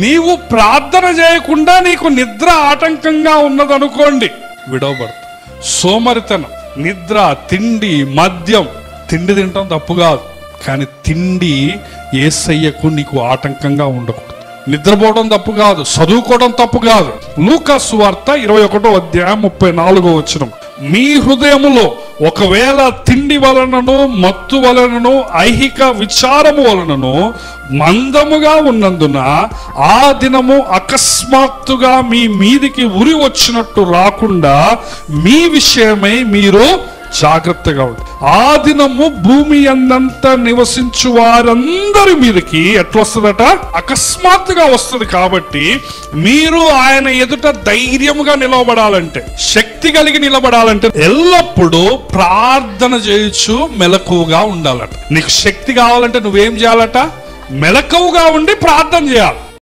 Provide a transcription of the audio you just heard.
నీవు ప్రార్థన చేయకుండా నీకు నిద్ర ఆటంకంగా ఉన్నదనుకోండి, విడవబడతావు. సోమరితనం, నిద్ర, తిండి, మద్యం. తిండి తింటాం తప్పు కాదు, కానీ తిండి యేసయ్యకు నీకు ఆటంకంగా ఉండకూడదు. నిద్రపోవడం తప్పు కాదు, చదువుకోవడం తప్పు కాదు. లూకా సువార్త 21వ అధ్యాయం 34వ వచనం, మీ హృదయములో ఒకవేళ తిండి వలనను, మత్తు వలనను, ఐహిక విచారము వలనను మందముగా ఉన్నందున ఆ దినము అకస్మాత్తుగా మీ మీదికి ఉరి వచ్చినట్టు రాకుండా మీ విషయమై మీరు జాగ్రత్తగా ఉంది. ఆ దినము భూమి అందంతా నివసించు వారందరి మీదకి ఎట్లా వస్తుందట? అకస్మాత్తుగా వస్తుంది. కాబట్టి మీరు ఆయన ఎదుట ధైర్యముగా నిలబడాలంటే, శక్తి కలిగి నిలబడాలంటే ఎల్లప్పుడూ ప్రార్థన చేయొచ్చు, మెలకువగా ఉండాలట. నీకు శక్తి కావాలంటే నువ్వేం చేయాలట? మెలకువగా ఉండి ప్రార్థన చేయాలి.